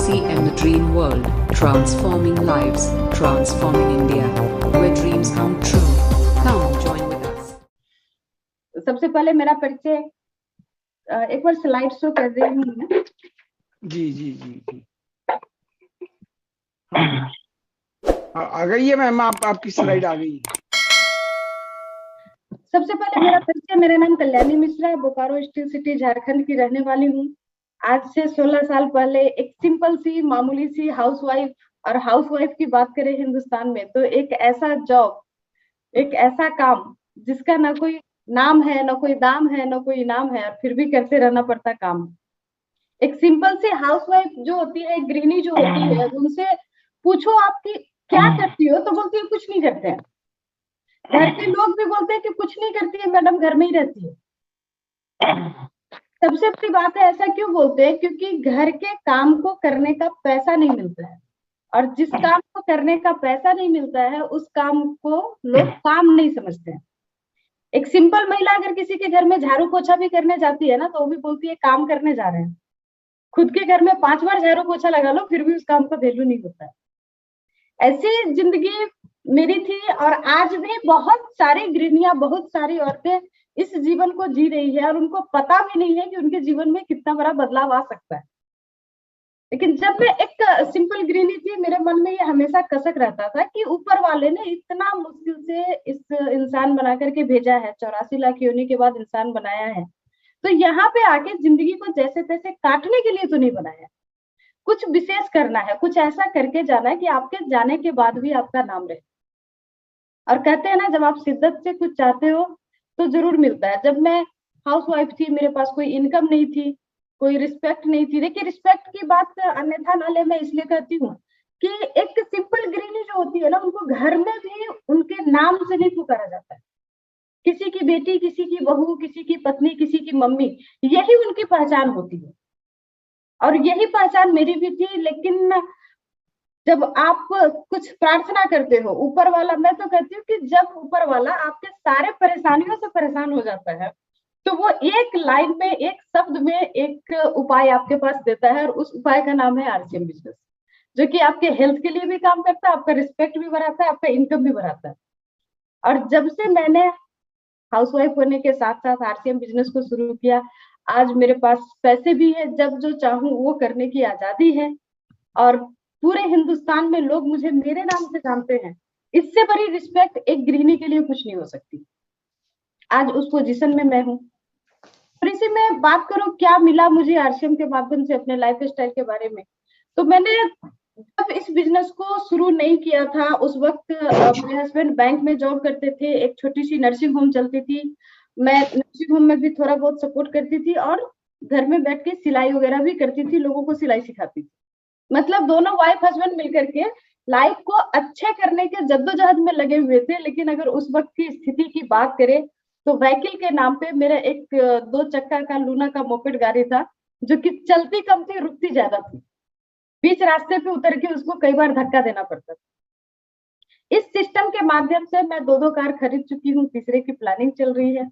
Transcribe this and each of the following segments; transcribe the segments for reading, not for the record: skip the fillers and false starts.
RCM the Dream World, transforming lives, transforming India, where dreams come true. Come join with us. सबसे पहले मेरा परिचय एक बार slide show कर रही हूँ मैं। जी जी जी जी हाँ, आ गई है मैम, आपकी स्लाइड आ गई है। सबसे पहले मेरा परिचय, मेरा नाम कल्याणी मिश्रा है, बोकारो स्टील सिटी झारखंड की रहने वाली हूँ। आज से 16 साल पहले एक सिंपल सी मामूली सी हाउसवाइफ, और हाउसवाइफ की बात करें हिंदुस्तान में तो एक ऐसा जॉब, एक ऐसा काम जिसका ना कोई नाम है, ना कोई दाम है, ना कोई इनाम है, और फिर भी करते रहना पड़ता काम। एक सिंपल सी हाउसवाइफ जो होती है, गृहिणी जो होती है, उनसे पूछो आपकी क्या करती हो तो बोलती है कुछ नहीं करते हैं। घर के लोग भी बोलते हैं कि कुछ नहीं करती है मैडम, घर में ही रहती है। सबसे बड़ी बात है, ऐसा क्यों बोलते हैं? क्योंकि घर के काम को करने का पैसा नहीं मिलता है, और जिस काम को करने का पैसा नहीं मिलता है उस काम को लोग काम नहीं समझते हैं। एक सिंपल महिला अगर किसी के घर में झाड़ू पोछा भी करने जाती है ना, तो वो भी बोलती है काम करने जा रहे हैं। खुद के घर में 5 बार झाड़ू पोछा लगा लो फिर भी उस काम का वैल्यू नहीं होता है। ऐसी जिंदगी मेरी थी, और आज भी बहुत सारी गृहिणियां, बहुत सारी औरतें इस जीवन को जी रही है, और उनको पता भी नहीं है कि उनके जीवन में कितना बड़ा बदलाव आ सकता है। लेकिन जब मैं एक सिंपल गृहिणी थी, मेरे मन में ये हमेशा कसक रहता था कि ऊपर वाले ने इतना मुश्किल से इस इंसान बना करके भेजा है, 84 लाख योनि के बाद इंसान बनाया है, तो यहाँ पे आके जिंदगी को जैसे तैसे काटने के लिए तो नहीं बनाया। कुछ विशेष करना है, कुछ ऐसा करके जाना है कि आपके जाने के बाद भी आपका नाम रहे। और कहते हैं ना, जब आप शिद्दत से कुछ चाहते हो तो जरूर मिलता है। जब मैं हाउसवाइफ थी, मेरे पास कोई इनकम नहीं थी, कोई रिस्पेक्ट नहीं थी। देखिए, रिस्पेक्ट की बात अन्यथा ना ले, मैं इसलिए कहती हूँ कि एक सिंपल गृहिणी जो होती है ना, उनको घर में भी उनके नाम से नहीं पुकारा जाता है। किसी की बेटी, किसी की बहू, किसी की पत्नी, किसी की मम्मी, यही उनकी पहचान होती है। और यही पहचान मेरी भी थी। लेकिन जब आप कुछ प्रार्थना करते हो, ऊपर वाला, मैं तो कहती हूँ कि जब ऊपर वाला आपके सारे परेशानियों से परेशान हो जाता है, तो वो एक लाइन में, एक शब्द में एक उपाय आपके पास देता है, और उस उपाय का नाम है आरसीएम बिजनेस, जो कि आपके हेल्थ के लिए भी काम करता है, आपका रिस्पेक्ट भी बढ़ाता है, आपका इनकम भी बढ़ाता है। और जब से मैंने हाउसवाइफ होने के साथ साथ आरसीएम बिजनेस को शुरू किया, आज मेरे पास पैसे भी है, जब जो चाहूं वो करने की आजादी है, और पूरे हिंदुस्तान में लोग मुझे मेरे नाम से जानते हैं। इससे बड़ी रिस्पेक्ट एक गृहिणी के लिए कुछ नहीं हो सकती। आज उस पोजीशन में मैं हूँ। और इसी में बात करूं क्या मिला मुझे आरसीएम के माध्यम से अपने लाइफ स्टाइल के बारे में, तो मैंने जब इस बिजनेस को शुरू नहीं किया था, उस वक्त मेरे हस्बैंड बैंक में जॉब करते थे, एक छोटी सी नर्सिंग होम चलती थी। मैं नर्सिंग होम में भी थोड़ा बहुत सपोर्ट करती थी, और घर में बैठ के सिलाई वगैरह भी करती थी, लोगों को सिलाई सिखाती थी। मतलब दोनों वाइफ हस्बैंड मिलकर के लाइफ को अच्छे करने के जद्दोजहद में लगे हुए थे। लेकिन अगर उस वक्त की स्थिति की बात करें तो व्हीकल के नाम पे मेरा एक 2 चक्का का लूना का मोपेड गाड़ी था, जो कि चलती कम थी, रुकती ज्यादा थी। बीच रास्ते पे उतर के उसको कई बार धक्का देना पड़ता था। इस सिस्टम के माध्यम से मैं 2 कार खरीद चुकी हूँ, तीसरे की प्लानिंग चल रही है।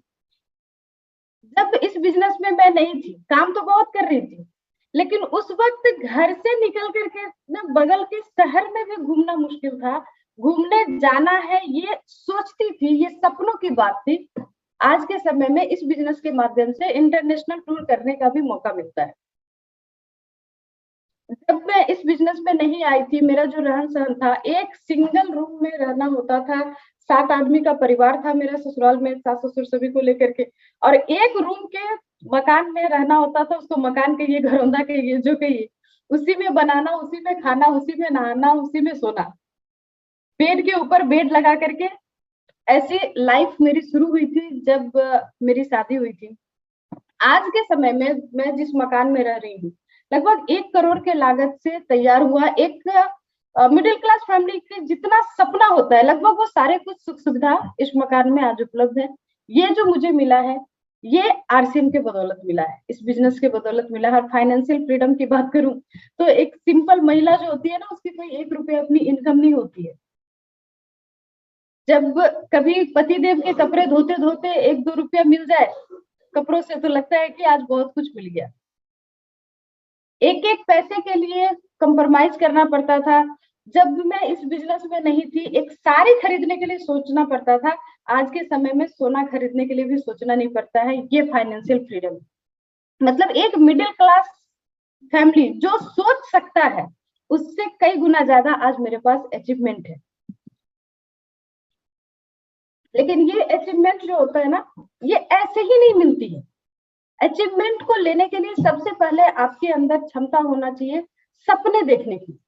जब इस बिजनेस में मैं नहीं थी, काम तो बहुत कर रही थी, लेकिन उस वक्त घर से निकल करके बगल के शहर में भी घूमना मुश्किल था। घूमने जाना है ये सोचती थी, ये सपनों की बात थी। आज के समय में इस बिजनेस के माध्यम से इंटरनेशनल टूर करने का भी मौका मिलता है। जब मैं इस बिजनेस में नहीं आई थी, मेरा जो रहन सहन था, एक सिंगल रूम में रहना होता था। 7 आदमी का परिवार था मेरा ससुराल में, सास ससुर सभी को लेकर के, और एक रूम के मकान में रहना होता था। उसको मकान कहिए, घरौंदा कहिए, जो कहिए, उसी में बनाना, उसी में खाना, उसी में नहाना, उसी में सोना, बेड के ऊपर बेड लगा करके। ऐसी लाइफ मेरी शुरू हुई थी जब मेरी शादी हुई थी। आज के समय में मैं जिस मकान में रह रही हूँ, लगभग 1 करोड़ के लागत से तैयार हुआ एक मिडिल क्लास फैमिली के जितना सपना होता है, लगभग वो सारे कुछ सुख सुविधा इस मकान में आज उपलब्ध है। ये जो मुझे मिला है, ये आरसीएम के बदौलत मिला है, इस बिजनेस के बदौलत मिला है। और फाइनेंशियल फ्रीडम की बात करूं तो एक सिंपल महिला जो होती है ना, उसकी कोई 1 रुपया अपनी इनकम नहीं होती है। जब कभी पतिदेव के कपड़े धोते धोते 1-2 रुपया मिल जाए कपड़ों से, तो लगता है कि आज बहुत कुछ मिल गया। एक एक एक पैसे के लिए कंप्रोमाइज करना पड़ता था। जब मैं इस बिजनेस में नहीं थी, एक साड़ी खरीदने के लिए सोचना पड़ता था। आज के समय में सोना खरीदने के लिए भी सोचना नहीं पड़ता है। ये फाइनेंशियल फ्रीडम, मतलब एक मिडिल क्लास फैमिली जो सोच सकता है उससे कई गुना ज्यादा आज मेरे पास अचीवमेंट है। लेकिन ये अचीवमेंट जो होता है ना, ये ऐसे ही नहीं मिलती है। अचीवमेंट को लेने के लिए सबसे पहले आपके अंदर क्षमता होना चाहिए सपने देखने की।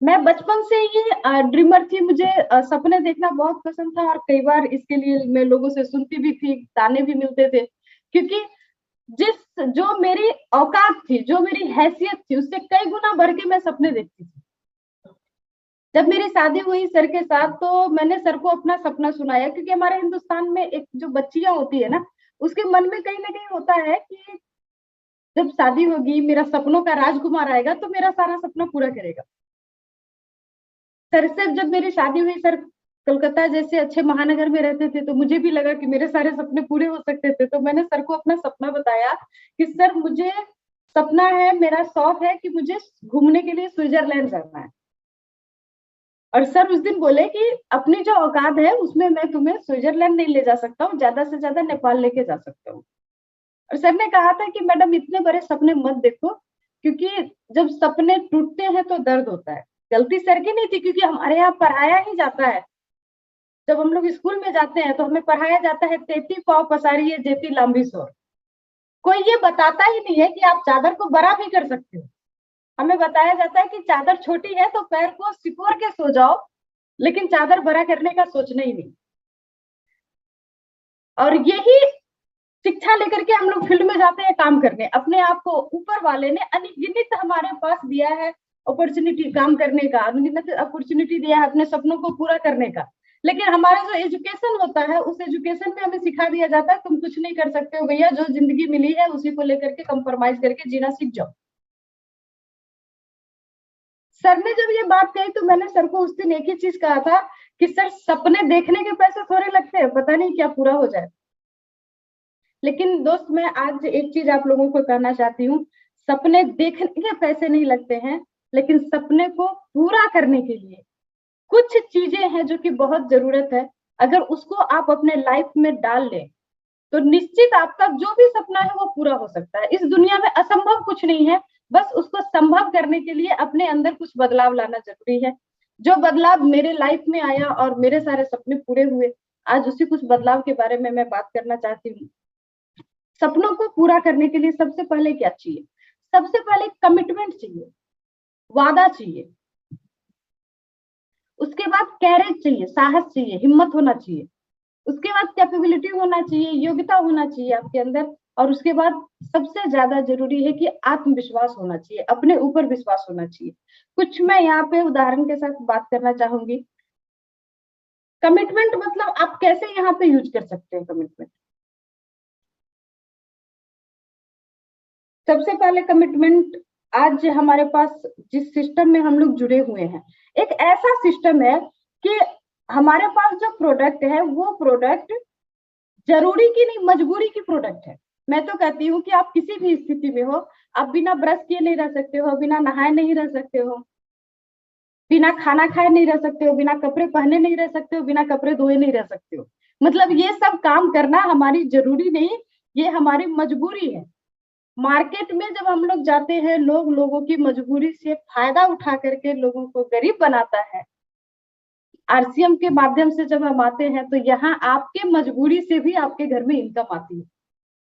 मैं बचपन से ही ड्रीमर थी, मुझे सपने देखना बहुत पसंद था और कई बार इसके लिए मैं लोगों से सुनती भी थी, ताने भी मिलते थे, क्योंकि जो मेरी औकात थी, जो मेरी हैसियत थी, उससे कई गुना बढ़ के मैं सपने देखती थी। जब मेरी शादी हुई सर के साथ, तो मैंने सर को अपना सपना सुनाया, क्योंकि हमारे हिंदुस्तान में एक जो बच्चियां होती है ना, उसके मन में कहीं ना कहीं होता है कि जब शादी होगी, मेरा सपनों का राजकुमार आएगा तो मेरा सारा सपना पूरा करेगा। सर से जब मेरी शादी हुई, सर कलकत्ता जैसे अच्छे महानगर में रहते थे, तो मुझे भी लगा कि मेरे सारे सपने पूरे हो सकते थे। तो मैंने सर को अपना सपना बताया कि सर मुझे सपना है, मेरा शौक है कि मुझे घूमने के लिए स्विट्जरलैंड जाना है। और सर उस दिन बोले कि अपनी जो औकात है उसमें मैं तुम्हें स्विट्जरलैंड नहीं ले जा सकता हूँ, ज्यादा से ज्यादा नेपाल लेके जा सकता हूँ। और सर ने कहा था कि मैडम इतने बड़े सपने मत देखो, क्योंकि जब सपने टूटते हैं तो दर्द होता है। गलती सर की नहीं थी, क्योंकि हमारे यहाँ पढ़ाया ही जाता है। जब हम लोग स्कूल में जाते हैं तो हमें पढ़ाया जाता है 33 पाव पसारी है जेती लंबी सोर। कोई ये बताता ही नहीं है कि आप चादर को बड़ा भी कर सकते हो। हमें बताया जाता है कि चादर छोटी है तो पैर को सिकोड़ के सो जाओ, लेकिन चादर बड़ा करने का सोचना ही नहीं। और यही शिक्षा लेकर के हम लोग फील्ड में जाते हैं काम करने। अपने आप को ऊपर वाले ने अनगिनत हमारे पास दिया है अपॉर्चुनिटी काम करने का, अनगिनत अपॉर्चुनिटी दिया है अपने सपनों को पूरा करने का। लेकिन हमारा जो एजुकेशन होता है, उस एजुकेशन में हमें सिखा दिया जाता है तुम कुछ नहीं कर सकते हो भैया, जो जिंदगी मिली है उसी को लेकर के कंप्रोमाइज करके जीना सीख जाओ। सर ने जब ये बात कही तो मैंने सर को उस दिन एक ही चीज कहा था कि सर सपने देखने के पैसे थोड़े लगते हैं, पता नहीं क्या पूरा हो जाए। लेकिन दोस्त, मैं आज एक चीज आप लोगों को कहना चाहती हूँ, सपने देखने के पैसे नहीं लगते हैं, लेकिन सपने को पूरा करने के लिए कुछ चीजें हैं जो कि बहुत जरूरत है। अगर उसको आप अपने लाइफ में डाल लें तो निश्चित आपका जो भी सपना है वो पूरा हो सकता है। इस दुनिया में असंभव कुछ नहीं है, बस उसको संभव करने के लिए अपने अंदर कुछ बदलाव लाना जरूरी है। जो बदलाव मेरे लाइफ में आया और मेरे सारे सपने पूरे हुए, आज उसी कुछ बदलाव के बारे में मैं बात करना चाहती हूँ। सपनों को पूरा करने के लिए सबसे पहले क्या चाहिए? सबसे पहले कमिटमेंट चाहिए, वादा चाहिए। उसके बाद कैरेज चाहिए, साहस चाहिए, हिम्मत होना चाहिए। उसके बाद कैपेबिलिटी होना चाहिए, योग्यता होना चाहिए आपके अंदर। और उसके बाद सबसे ज्यादा जरूरी है कि आत्मविश्वास होना चाहिए, अपने ऊपर विश्वास होना चाहिए। कुछ मैं यहाँ पे उदाहरण के साथ बात करना चाहूंगी। कमिटमेंट मतलब आप कैसे यहाँ पे यूज कर सकते हैं कमिटमेंट। सबसे पहले कमिटमेंट, आज हमारे पास जिस सिस्टम में हम लोग जुड़े हुए हैं, एक ऐसा सिस्टम है कि हमारे पास जो प्रोडक्ट है वो प्रोडक्ट जरूरी की नहीं, मजबूरी की प्रोडक्ट है। मैं तो कहती हूँ कि आप किसी भी स्थिति में हो, आप बिना ब्रश किए नहीं रह सकते हो, बिना नहाए नहीं रह सकते हो, बिना खाना खाए नहीं रह सकते हो, बिना कपड़े पहने नहीं रह सकते हो, बिना कपड़े धोए नहीं रह सकते हो। मतलब ये सब काम करना हमारी जरूरी नहीं, ये हमारी मजबूरी है। मार्केट में जब हम लोग जाते हैं, लोगों की मजबूरी से फायदा उठा करके लोगों को गरीब बनाता है। आरसीएम के माध्यम से जब हम आते हैं तो यहाँ आपके मजबूरी से भी आपके घर में इनकम आती है।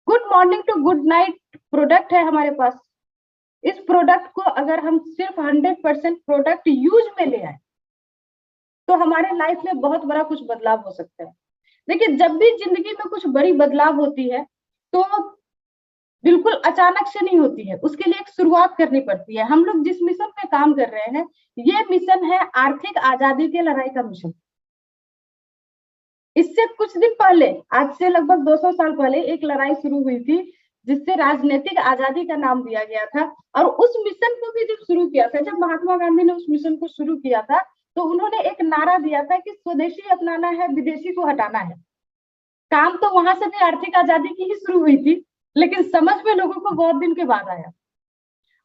Good morning to good night product है हमारे पास। इस प्रोडक्ट को अगर हम सिर्फ 100% प्रोडक्ट यूज में ले आए तो हमारे लाइफ में बहुत बड़ा कुछ बदलाव हो सकता है। देखिए, जब भी जिंदगी में कुछ बड़ी बदलाव होती है तो बिल्कुल अचानक से नहीं होती है, उसके लिए एक शुरुआत करनी पड़ती है। हम लोग जिस मिशन पे काम कर रहे हैं, ये मिशन है आर्थिक आजादी की लड़ाई का मिशन। इससे कुछ दिन पहले, आज से लगभग 200 साल पहले, एक लड़ाई शुरू हुई थी जिससे राजनीतिक आजादी का नाम दिया गया था। और उस मिशन को भी जब शुरू किया था, जब महात्मा गांधी ने उस मिशन को शुरू किया था, तो उन्होंने एक नारा दिया था कि स्वदेशी अपनाना है, विदेशी को हटाना है। काम तो वहां से भी आर्थिक आजादी की ही शुरू हुई थी, लेकिन समझ में लोगों को बहुत दिन के बाद आया।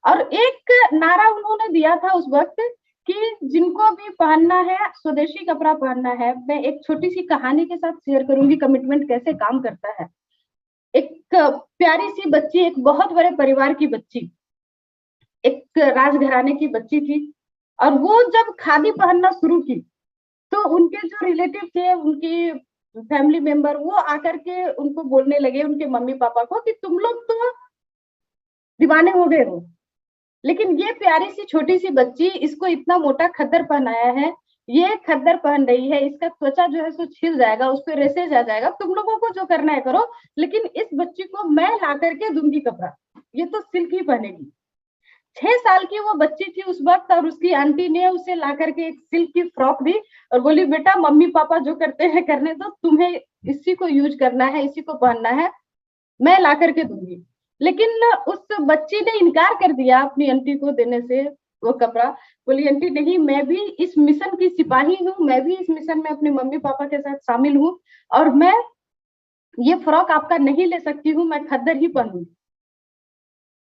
और एक नारा उन्होंने दिया था उस वक्त कि जिनको भी पहनना है स्वदेशी कपड़ा पहनना है। मैं एक छोटी सी कहानी के साथ शेयर करूंगी कमिटमेंट कैसे काम करता है। एक प्यारी सी बच्ची, एक बहुत बड़े परिवार की बच्ची, एक राजघराने की बच्ची थी, और वो जब खादी पहनना शुरू की तो उनके जो रिलेटिव थे, उनकी फैमिली मेंबर, वो आकर के उनको बोलने लगे, उनके मम्मी पापा को, कि तुम लोग तो दीवाने हो गए हो, लेकिन ये प्यारी सी छोटी सी बच्ची, इसको इतना मोटा खद्दर पहनाया है, ये खद्दर पहन रही है, इसका त्वचा जो है सो छिल जाएगा, उस पर रेसेज आ जाएगा, तुम लोगों को जो करना है करो, लेकिन इस बच्ची को मैं ला करके दूंगी कपड़ा, ये तो सिल्क ही पहनेगी। 6 साल की वो बच्ची थी उस वक्त, और उसकी आंटी ने उसे ला करके एक सिल्क की फ्रॉक दी और बोली, बेटा मम्मी पापा जो करते हैं करने दो, तुम्हें इसी को यूज करना है, इसी को पहनना है, मैं ला करके दूंगी। लेकिन उस बच्ची ने इनकार कर दिया अपनी आंटी को देने से वो कपड़ा। बोली, आंटी नहीं, मैं भी इस मिशन की सिपाही हूँ, मैं भी इस मिशन में अपने मम्मी पापा के साथ शामिल हूँ, और मैं ये फ्रॉक आपका नहीं ले सकती हूँ, मैं खद्दर ही पहनूंगी।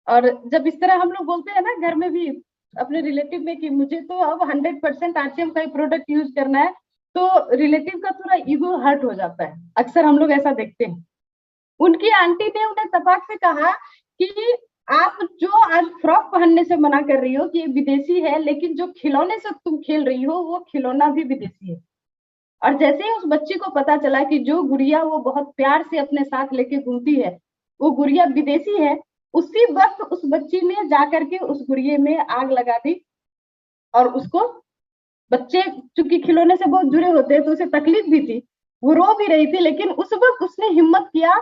और जब इस तरह हम लोग बोलते हैं ना घर में भी अपने रिलेटिव में कि मुझे तो अब 100% आरसीएम का ही प्रोडक्ट यूज करना है, तो रिलेटिव का थोड़ा ईगो हर्ट हो जाता है, अक्सर हम लोग ऐसा देखते हैं। उनकी आंटी ने उन्हें तपाक से कहा कि आप जो आज फ्रॉक पहनने से मना कर रही हो कि ये विदेशी है, लेकिन जो खिलौने से तुम खेल रही हो वो खिलौना भी विदेशी है। और जैसे ही उस बच्ची को पता चला कि जो गुड़िया वो बहुत प्यार से अपने साथ लेके घूमती है वो गुड़िया विदेशी है, उसी वक्त उस बच्ची ने जाकर के उस गुड़िया में आग लगा दी। और उसको, बच्चे चूंकि खिलौने से बहुत जुड़े होते हैं तो उसे तकलीफ भी थी, वो रो भी रही थी, लेकिन उस वक्त उसने हिम्मत किया,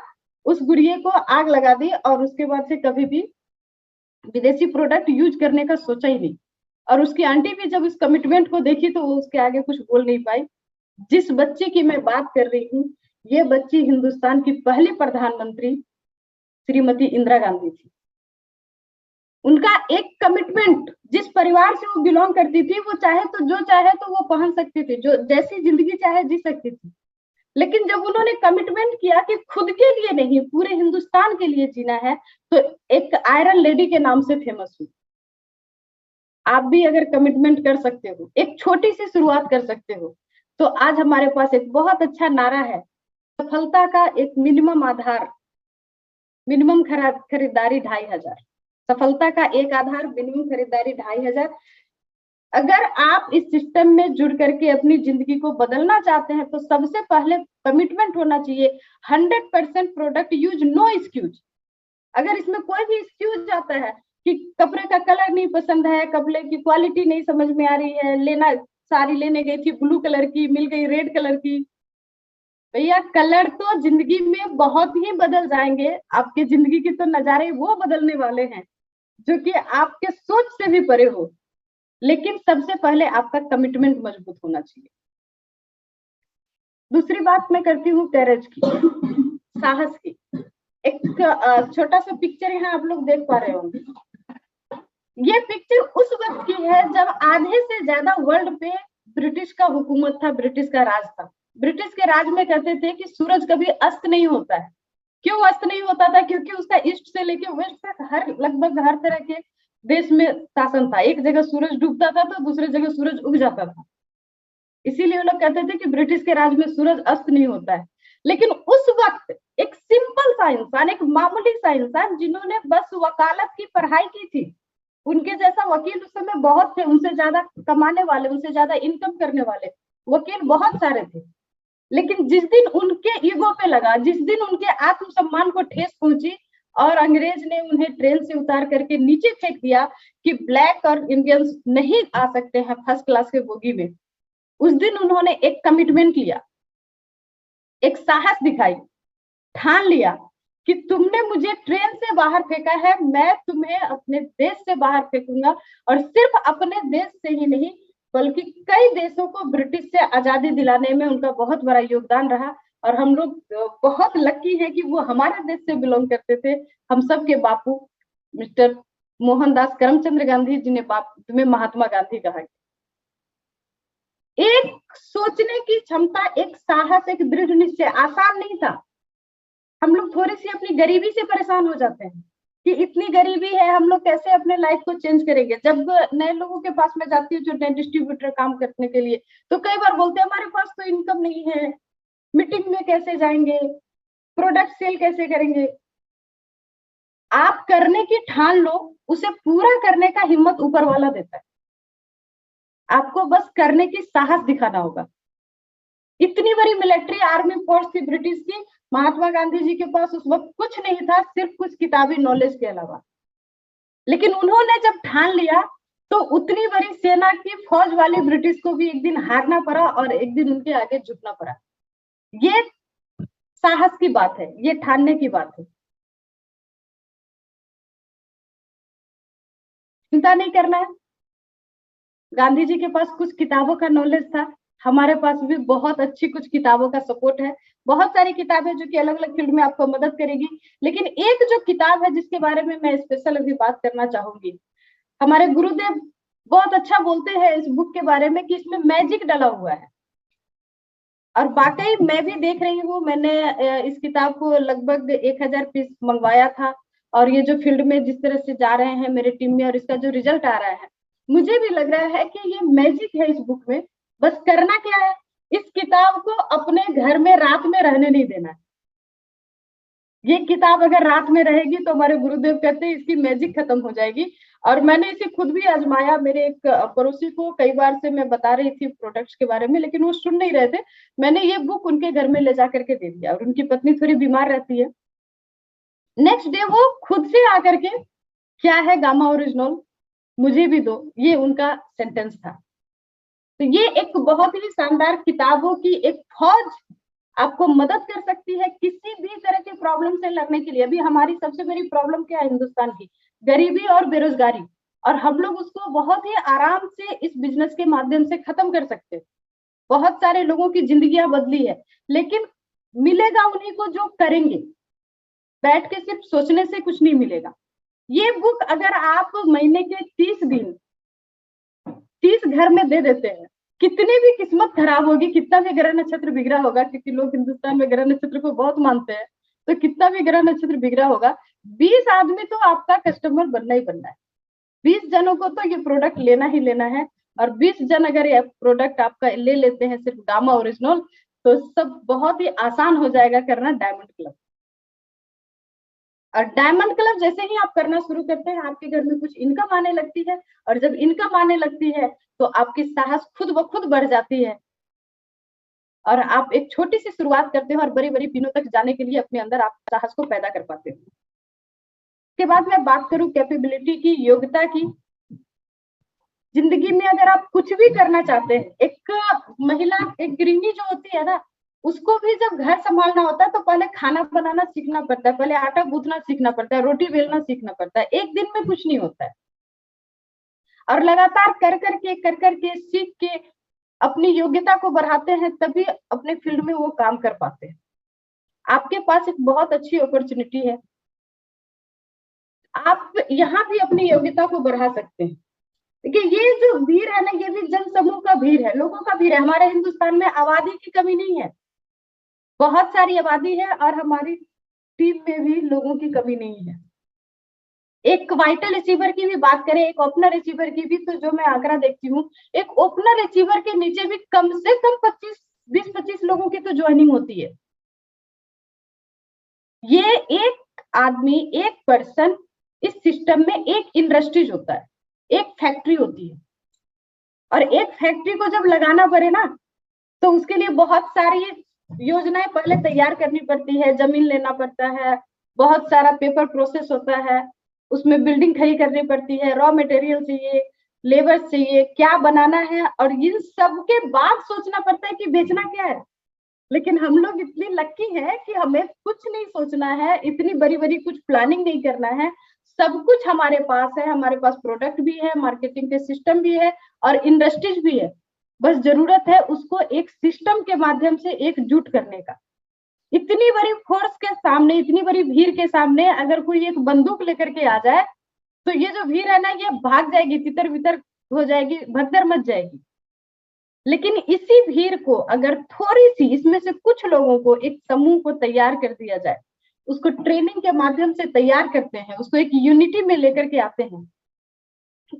उस गुड़िया को आग लगा दी, और उसके बाद से कभी भी विदेशी प्रोडक्ट यूज करने का सोचा ही नहीं। और उसकी आंटी भी जब इस कमिटमेंट को देखी तो वो उसके आगे कुछ बोल नहीं पाई। जिस बच्ची की मैं बात कर रही हूँ, ये बच्ची हिंदुस्तान की पहली प्रधानमंत्री श्रीमती इंदिरा गांधी थी। उनका एक कमिटमेंट, जिस परिवार से वो बिलोंग करती थी, वो चाहे तो जो चाहे तो वो पहन सकती थी, जो जैसी जिंदगी चाहे जी सकती थी, लेकिन जब उन्होंने कमिटमेंट किया कि खुद के लिए नहीं पूरे हिंदुस्तान के लिए जीना है, तो एक आयरन लेडी के नाम से फेमस हुई। आप भी अगर कमिटमेंट कर सकते हो, एक छोटी सी शुरुआत कर सकते हो, तो आज हमारे पास एक बहुत अच्छा नारा है, सफलता का एक मिनिमम आधार, मिनिमम खरीदारी 2500। सफलता का एक आधार, मिनिमम खरीदारी 2500। अगर आप इस सिस्टम में जुड़ करके अपनी जिंदगी को बदलना चाहते हैं तो सबसे पहले कमिटमेंट होना चाहिए 100% प्रोडक्ट यूज, नो एक्सक्यूज। अगर इसमें कोई भी एक्सक्यूज आता है कि कपड़े का कलर नहीं पसंद है, कपड़े की क्वालिटी नहीं समझ में आ रही है, लेना साड़ी लेने गई थी ब्लू कलर की, मिल गई रेड कलर की, भैया कलर तो जिंदगी में बहुत ही बदल जाएंगे, आपके जिंदगी के तो नजारे वो बदलने वाले हैं जो कि आपके सोच से भी परे हो, लेकिन सबसे पहले आपका कमिटमेंट मजबूत होना चाहिए। दूसरी बात मैं करती हूँ करेज की, साहस की। एक छोटा सा पिक्चर यहाँ आप लोग देख पा रहे होंगे। ये पिक्चर उस वक्त की है जब आधे से ज्यादा वर्ल्ड पे ब्रिटिश का हुकूमत था, ब्रिटिश का राज था। ब्रिटिश के राज में कहते थे कि सूरज कभी अस्त नहीं होता है। क्यों अस्त नहीं होता था? क्योंकि उसका ईस्ट से लेके वेस्ट तक लगभग हर तरह के देश में शासन था। एक जगह सूरज डूबता था तो दूसरे जगह सूरज उग जाता था, इसीलिए लोग कहते थे कि ब्रिटिश के राज में सूरज अस्त नहीं होता है। लेकिन उस वक्त एक सिंपल सा इंसान, एक मामूली सा इंसान, जिन्होंने बस वकालत की पढ़ाई की थी, उनके जैसा वकील उस समय बहुत थे, उनसे ज्यादा कमाने वाले, उनसे ज्यादा इनकम करने वाले वकील बहुत सारे थे। लेकिन जिस दिन उनके ईगो पे लगा, जिस दिन उनके आत्मसम्मान को ठेस पहुंची और अंग्रेज ने उन्हें ट्रेन से उतार करके नीचे फेंक दिया कि ब्लैक और इंडियंस नहीं आ सकते हैं फर्स्ट क्लास के बोगी में, उस दिन उन्होंने एक कमिटमेंट लिया, एक साहस दिखाई, ठान लिया कि तुमने मुझे ट्रेन से बाहर फेंका है, मैं तुम्हें अपने देश से बाहर फेंकूंगा। और सिर्फ अपने देश से ही नहीं बल्कि कई देशों को ब्रिटिश से आजादी दिलाने में उनका बहुत बड़ा योगदान रहा। और हम लोग बहुत लकी हैं कि वो हमारे देश से बिलोंग करते थे। हम सब के बापू मिस्टर मोहनदास करमचंद गांधी, जिन्हें महात्मा गांधी कहा गया। एक सोचने की क्षमता, एक साहस, एक दृढ़ निश्चय आसान नहीं था। हम लोग थोड़ी सी अपनी गरीबी से परेशान हो जाते हैं, कि इतनी गरीबी है, हम लोग कैसे अपने लाइफ को चेंज करेंगे। जब नए लोगों के पास में जाती हूँ जो नए डिस्ट्रीब्यूटर काम करने के लिए, तो कई बार बोलते हैं हमारे पास तो इनकम नहीं है, मीटिंग में कैसे जाएंगे, प्रोडक्ट सेल कैसे करेंगे। आप करने की ठान लो, उसे पूरा करने का हिम्मत ऊपर वाला देता है, आपको बस करने की साहस दिखाना होगा। इतनी बड़ी मिलिट्री आर्मी फोर्स थी ब्रिटिश की, महात्मा गांधी जी के पास उस वक्त कुछ नहीं था, सिर्फ कुछ किताबी नॉलेज के अलावा। लेकिन उन्होंने जब ठान लिया तो उतनी बड़ी सेना की फौज वाली ब्रिटिश को भी एक दिन हारना पड़ा और एक दिन उनके आगे झुकना पड़ा। ये साहस की बात है, ये ठानने की बात है। चिंता नहीं करना है। गांधी जी के पास कुछ किताबों का नॉलेज था, हमारे पास भी बहुत अच्छी कुछ किताबों का सपोर्ट है। बहुत सारी किताबें जो कि अलग अलग फील्ड में आपको मदद करेगी, लेकिन एक जो किताब है जिसके बारे में मैं स्पेशल अभी बात करना चाहूंगी, हमारे गुरुदेव बहुत अच्छा बोलते हैं इस बुक के बारे में कि इसमें मैजिक डला हुआ है। और वाकई मैं भी देख रही हूँ, मैंने इस किताब को लगभग 1000 पीस मंगवाया था, और ये जो फील्ड में जिस तरह से जा रहे हैं मेरे टीम में और इसका जो रिजल्ट आ रहा है, मुझे भी लग रहा है कि ये मैजिक है इस बुक में। बस करना क्या है, इस किताब को अपने घर में रात में रहने नहीं देना है। ये किताब अगर रात में रहेगी तो हमारे गुरुदेव कहते हैं इसकी मैजिक खत्म हो जाएगी। और मैंने इसे खुद भी आजमाया। मेरे एक पड़ोसी को कई बार से मैं बता रही थी प्रोडक्ट्स के बारे में, लेकिन वो सुन नहीं रहे थे। मैंने ये बुक उनके घर में ले जा करके दे दिया, और उनकी पत्नी थोड़ी बीमार रहती है। नेक्स्ट डे वो खुद से आकर के, क्या है गामा ओरिजिनल, मुझे भी दो, ये उनका सेंटेंस था। तो ये एक बहुत ही शानदार किताबों की एक फौज आपको मदद कर सकती है किसी भी तरह के प्रॉब्लम से लड़ने के लिए। अभी हमारी सबसे बड़ी प्रॉब्लम क्या है हिंदुस्तान की, गरीबी और बेरोजगारी, और हम लोग उसको बहुत ही आराम से इस बिजनेस के माध्यम से खत्म कर सकते हैं। बहुत सारे लोगों की जिंदगियां बदली है, लेकिन मिलेगा उन्हीं को जो करेंगे। बैठ के सिर्फ सोचने से कुछ नहीं मिलेगा। ये बुक अगर आप महीने के 30 दिन 30 घर में दे देते हैं, कितनी भी किस्मत खराब होगी, कितना भी ग्रह नक्षत्र बिगड़ा होगा, क्योंकि लोग हिंदुस्तान में ग्रह नक्षत्र को बहुत मानते हैं, तो कितना भी ग्रह नक्षत्र बिगड़ा होगा, 20 आदमी तो आपका कस्टमर बनना ही बनना है। 20 जनों को तो ये प्रोडक्ट लेना ही लेना है। और 20 जन अगर ये प्रोडक्ट आपका ले लेते हैं सिर्फ गामा ओरिजिनल, तो सब बहुत ही आसान हो जाएगा करना डायमंड क्लब। और डायमंड क्लब जैसे ही आप करना शुरू करते हैं, आपके घर में कुछ इनकम आने लगती है, और जब इनकम आने लगती है तो आपकी साहस खुद ब खुद बढ़ जाती है, और आप एक छोटी सी शुरुआत करते हो और बड़ी बड़ी पिनों तक जाने के लिए अपने अंदर आप साहस को पैदा कर पाते हो। उसके बाद मैं बात करूं कैपेबिलिटी की, योग्यता की। जिंदगी में अगर आप कुछ भी करना चाहते हैं, एक महिला, एक गृहिणी जो होती है ना, उसको भी जब घर संभालना होता है तो पहले खाना बनाना सीखना पड़ता है, पहले आटा गूंथना सीखना पड़ता है, रोटी बेलना सीखना पड़ता है। एक दिन में कुछ नहीं होता है, और लगातार कर करके सीख के अपनी योग्यता को बढ़ाते हैं, तभी अपने फील्ड में वो काम कर पाते हैं। आपके पास एक बहुत अच्छी अपॉर्चुनिटी है, आप यहाँ भी अपनी योग्यता को बढ़ा सकते हैं। देखिए, ये जो भीड़ है ना, ये भी जन समूह का भीड़ है, लोगों का भीड़ है। हमारे हिंदुस्तान में आबादी की कमी नहीं है, बहुत सारी आबादी है, और हमारी टीम में भी लोगों की कमी नहीं है। एक वाइटल रिसीवर की भी बात करें, एक ओपनर रिसीवर की भी, तो जो मैं आंकड़ा देखती हूँ, एक ओपनर रिसीवर के नीचे भी कम से कम 20-25 लोगों की तो ज्वाइनिंग होती है। ये एक आदमी, एक पर्सन, इस सिस्टम में एक इंडस्ट्रीज होता है, एक फैक्ट्री होती है। और एक फैक्ट्री को जब लगाना पड़े ना, तो उसके लिए बहुत सारी योजनाएं पहले तैयार करनी पड़ती है, जमीन लेना पड़ता है, बहुत सारा पेपर प्रोसेस होता है, उसमें बिल्डिंग खड़ी करनी पड़ती है, रॉ मटेरियल चाहिए, लेबर चाहिए, क्या बनाना है, और इन सब के बाद सोचना पड़ता है कि बेचना क्या है। लेकिन हम लोग इतनी लक्की है कि हमें कुछ नहीं सोचना है, इतनी बड़ी बड़ी कुछ प्लानिंग नहीं करना है, सब कुछ हमारे पास है। हमारे पास प्रोडक्ट भी है, मार्केटिंग के सिस्टम भी है, और इंडस्ट्रीज भी है। बस जरूरत है उसको एक सिस्टम के माध्यम से एकजुट करने का। इतनी बड़ी फोर्स के सामने, इतनी बड़ी भीड़ के सामने अगर कोई एक बंदूक लेकर के आ जाए, तो ये जो भीड़ है ना, ये भाग जाएगी, तितर बितर हो जाएगी, भगदड़ मच जाएगी। लेकिन इसी भीड़ को अगर थोड़ी सी, इसमें से कुछ लोगों को, एक समूह को तैयार कर दिया जाए, उसको ट्रेनिंग के माध्यम से तैयार करते हैं, उसको एक यूनिटी में लेकर के आते हैं।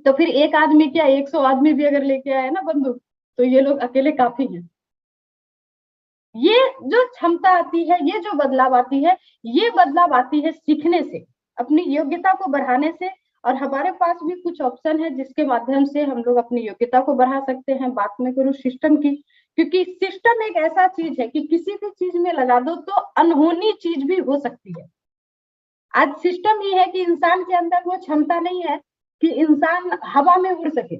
तो फिर एक आदमी क्या 100 आदमी भी अगर लेके आए ना बंदूक, तो ये लोग अकेले काफी हैं। ये जो क्षमता आती है, ये जो बदलाव आती है, ये बदलाव आती है सीखने से, अपनी योग्यता को बढ़ाने से। और हमारे पास भी कुछ ऑप्शन है जिसके माध्यम से हम लोग अपनी योग्यता को बढ़ा सकते हैं। बात में करूँ सिस्टम की, क्योंकि सिस्टम एक ऐसा चीज है कि किसी भी चीज में लगा दो तो अनहोनी चीज भी हो सकती है। आज सिस्टम ये है कि इंसान के अंदर वो क्षमता नहीं है कि इंसान हवा में उड़ सके,